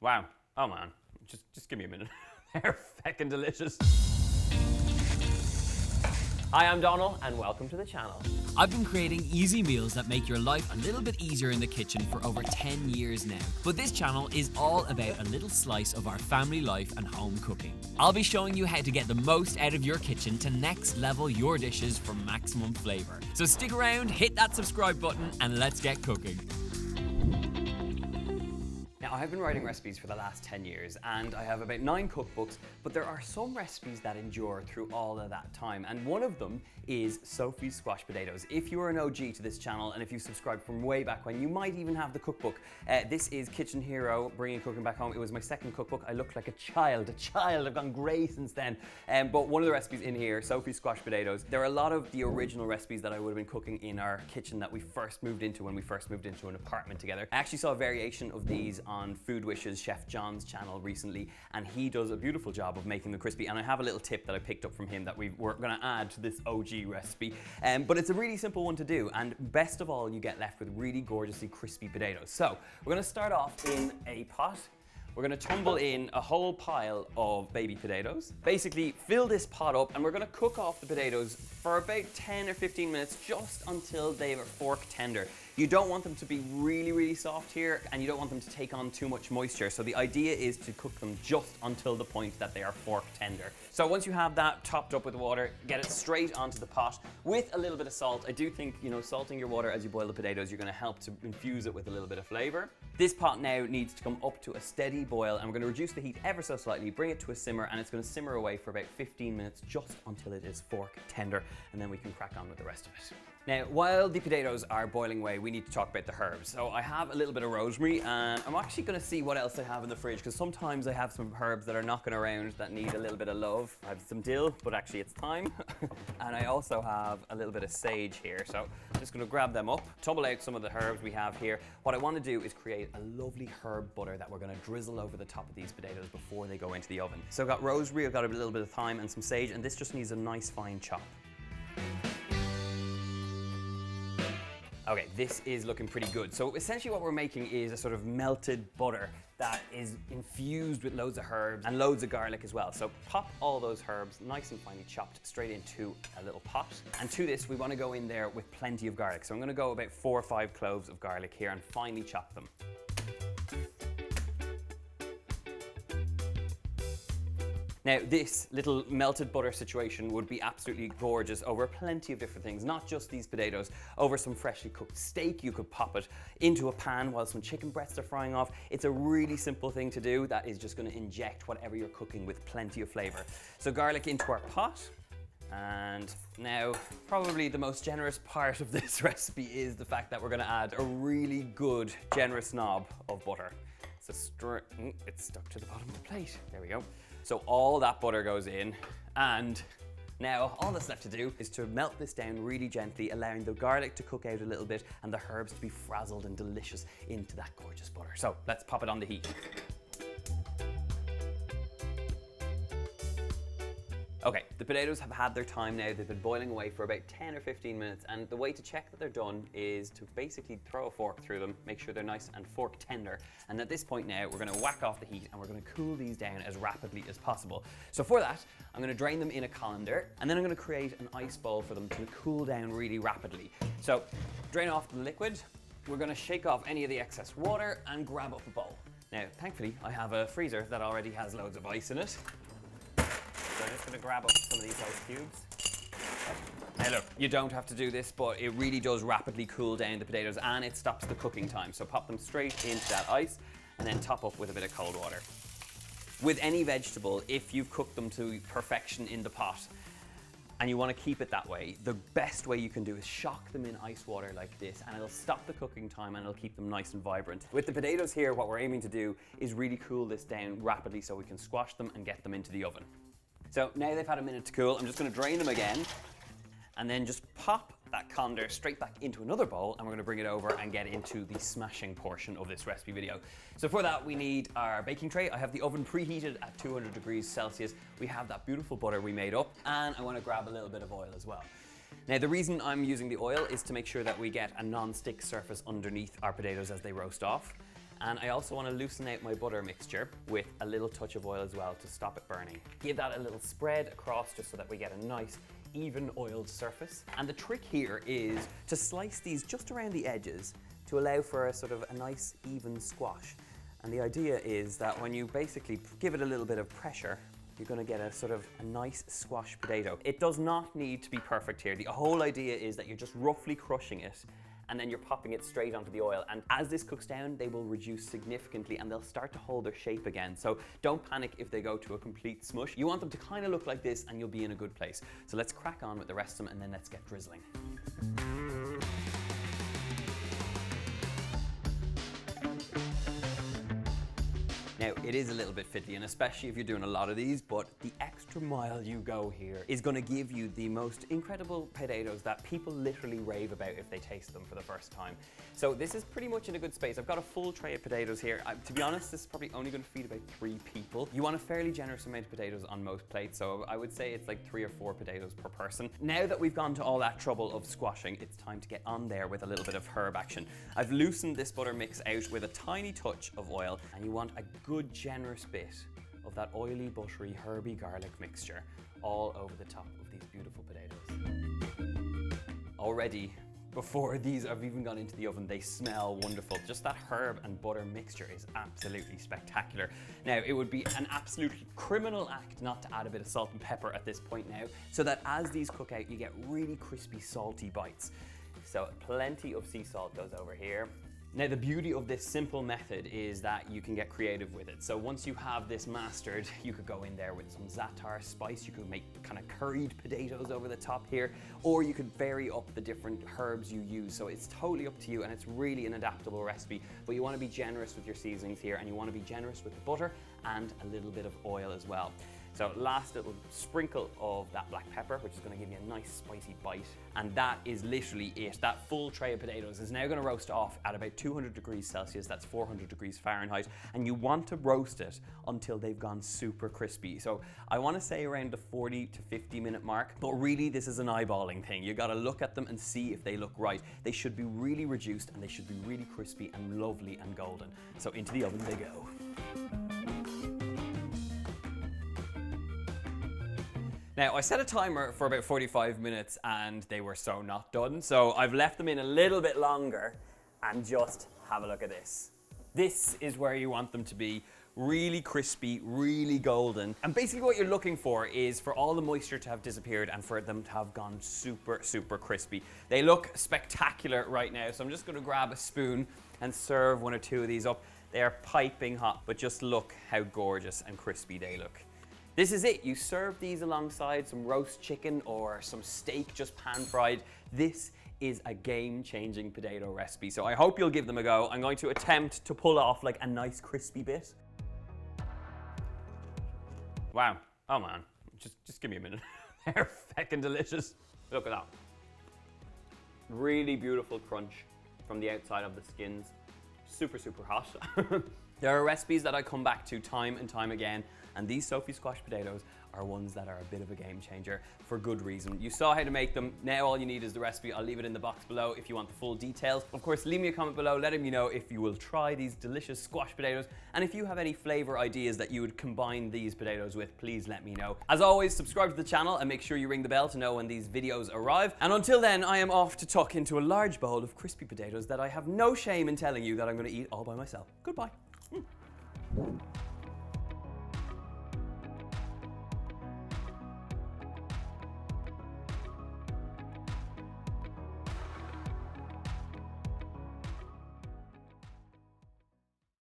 Wow. Oh man, just give me a minute. They're feckin' delicious. Hi, I'm Donal and welcome to the channel. I've been creating easy meals that make your life a little bit easier in the kitchen for over 10 years now. But this channel is all about a little slice of our family life and home cooking. I'll be showing you how to get the most out of your kitchen to next level your dishes for maximum flavor. So stick around, hit that subscribe button and let's get cooking. Now, I've been writing recipes for the last 10 years and I have about 9 cookbooks, but there are some recipes that endure through all of that time. And one of them is Sofie's squash potatoes. If you are an OG to this channel and if you subscribed from way back when, you might even have the cookbook. This is Kitchen Hero, bringing cooking back home. It was my second cookbook. I looked like a child. I've gone grey since then. But one of the recipes in here, Sofie's squash potatoes, there are a lot of the original recipes that I would have been cooking in our kitchen that we first moved into when we first moved into an apartment together. I actually saw a variation of these on Food Wishes, Chef John's channel recently, and he does a beautiful job of making them crispy. And I have a little tip that I picked up from him that we're going to add to this OG recipe. But it's a really simple one to do, and best of all, you get left with really gorgeously crispy potatoes. So we're going to start off in a pot. We're going to tumble in a whole pile of baby potatoes. Basically, fill this pot up and we're going to cook off the potatoes for about 10 or 15 minutes, just until they are fork tender. You don't want them to be really, really soft here, and you don't want them to take on too much moisture. So the idea is to cook them just until the point that they are fork tender. So once you have that topped up with water, get it straight onto the pot with a little bit of salt. I do think, salting your water as you boil the potatoes, you're going to help to infuse it with a little bit of flavor. This pot now needs to come up to a steady boil, and we're going to reduce the heat ever so slightly, bring it to a simmer, and it's going to simmer away for about 15 minutes, just until it is fork tender, and then we can crack on with the rest of it. Now, while the potatoes are boiling away, we need to talk about the herbs. So I have a little bit of rosemary, and I'm actually going to see what else I have in the fridge, because sometimes I have some herbs that are knocking around that need a little bit of love. I have some dill, but actually it's thyme. And I also have a little bit of sage here. So I'm just going to grab them up, tumble out some of the herbs we have here. What I want to do is create a lovely herb butter that we're going to drizzle over the top of these potatoes before they go into the oven. So I've got rosemary, I've got a little bit of thyme and some sage, and this just needs a nice fine chop. Okay, this is looking pretty good. So essentially what we're making is a sort of melted butter that is infused with loads of herbs and loads of garlic as well. So pop all those herbs nice and finely chopped straight into a little pot. And to this, we want to go in there with plenty of garlic. So I'm going to go about 4 or 5 cloves of garlic here and finely chop them. Now, this little melted butter situation would be absolutely gorgeous over plenty of different things, not just these potatoes. Over some freshly cooked steak, you could pop it into a pan while some chicken breasts are frying off. It's a really simple thing to do that is just going to inject whatever you're cooking with plenty of flavor. So garlic into our pot. And now, probably the most generous part of this recipe is the fact that we're going to add a really good, generous knob of butter. It's stuck to the bottom of the plate. There we go. So all that butter goes in, and now all that's left to do is to melt this down really gently, allowing the garlic to cook out a little bit and the herbs to be frazzled and delicious into that gorgeous butter. So let's pop it on the heat. Okay, the potatoes have had their time now. They've been boiling away for about 10 or 15 minutes, and the way to check that they're done is to basically throw a fork through them, make sure they're nice and fork tender. And at this point now, we're going to whack off the heat and we're going to cool these down as rapidly as possible. So for that, I'm going to drain them in a colander, and then I'm going to create an ice bowl for them to cool down really rapidly. So drain off the liquid. We're going to shake off any of the excess water and grab up a bowl. Now, thankfully, I have a freezer that already has loads of ice in it. So I'm just going to grab up some of these ice cubes. Now look, you don't have to do this, but it really does rapidly cool down the potatoes and it stops the cooking time. So pop them straight into that ice and then top up with a bit of cold water. With any vegetable, if you've cooked them to perfection in the pot and you want to keep it that way, the best way you can do is shock them in ice water like this, and it'll stop the cooking time and it'll keep them nice and vibrant. With the potatoes here, what we're aiming to do is really cool this down rapidly so we can squash them and get them into the oven. So now they've had a minute to cool, I'm just going to drain them again and then just pop that colander straight back into another bowl, and we're going to bring it over and get into the smashing portion of this recipe video. So for that, we need our baking tray. I have the oven preheated at 200 degrees Celsius. We have that beautiful butter we made up, and I want to grab a little bit of oil as well. Now, the reason I'm using the oil is to make sure that we get a non-stick surface underneath our potatoes as they roast off. And I also want to loosen out my butter mixture with a little touch of oil as well to stop it burning. Give that a little spread across just so that we get a nice even oiled surface. And the trick here is to slice these just around the edges to allow for a sort of a nice even squash. And the idea is that when you basically give it a little bit of pressure, you're going to get a sort of a nice squash potato. It does not need to be perfect here. The whole idea is that you're just roughly crushing it and then you're popping it straight onto the oil. And as this cooks down, they will reduce significantly and they'll start to hold their shape again. So don't panic if they go to a complete smush. You want them to kind of look like this and you'll be in a good place. So let's crack on with the rest of them and then let's get drizzling. Now, it is a little bit fiddly, and especially if you're doing a lot of these, but the extra mile you go here is going to give you the most incredible potatoes that people literally rave about if they taste them for the first time. So this is pretty much in a good space. I've got a full tray of potatoes here. To be honest, this is probably only going to feed about 3 people. You want a fairly generous amount of potatoes on most plates, so I would say it's like 3 or 4 potatoes per person. Now that we've gone to all that trouble of squashing, it's time to get on there with a little bit of herb action. I've loosened this butter mix out with a tiny touch of oil, and you want a good generous bit of that oily, buttery, herby garlic mixture all over the top of these beautiful potatoes. Already, before these have even gone into the oven, they smell wonderful. Just that herb and butter mixture is absolutely spectacular. Now, it would be an absolutely criminal act not to add a bit of salt and pepper at this point now, so that as these cook out, you get really crispy, salty bites. So plenty of sea salt goes over here. Now, the beauty of this simple method is that you can get creative with it. So once you have this mastered, you could go in there with some za'atar spice, you could make kind of curried potatoes over the top here, or you could vary up the different herbs you use. So it's totally up to you, and it's really an adaptable recipe, but you want to be generous with your seasonings here, and you want to be generous with the butter and a little bit of oil as well. So last little sprinkle of that black pepper, which is going to give you a nice spicy bite. And that is literally it. That full tray of potatoes is now going to roast off at about 200 degrees Celsius, that's 400 degrees Fahrenheit. And you want to roast it until they've gone super crispy. So I want to say around the 40 to 50 minute mark, but really this is an eyeballing thing. You got to look at them and see if they look right. They should be really reduced and they should be really crispy and lovely and golden. So into the oven they go. Now, I set a timer for about 45 minutes and they were so not done. So I've left them in a little bit longer and just have a look at this. This is where you want them to be. Really crispy, really golden. And basically what you're looking for is for all the moisture to have disappeared and for them to have gone super, super crispy. They look spectacular right now. So I'm just gonna grab a spoon and serve 1 or 2 of these up. They are piping hot, but just look how gorgeous and crispy they look. This is it. You serve these alongside some roast chicken or some steak just pan fried. This is a game-changing potato recipe, so I hope you'll give them a go. I'm going to attempt to pull off like a nice crispy bit. Wow. Oh man, just give me a minute. They're feckin' delicious. Look at that. Really beautiful crunch from the outside of the skins. Super, super hot. There are recipes that I come back to time and time again, and these Sofie squash potatoes are ones that are a bit of a game changer for good reason. You saw how to make them. Now all you need is the recipe. I'll leave it in the box below if you want the full details. Of course, leave me a comment below letting me know if you will try these delicious squash potatoes, and if you have any flavor ideas that you would combine these potatoes with, please let me know. As always, subscribe to the channel and make sure you ring the bell to know when these videos arrive. And until then, I am off to tuck into a large bowl of crispy potatoes that I have no shame in telling you that I'm going to eat all by myself. Goodbye.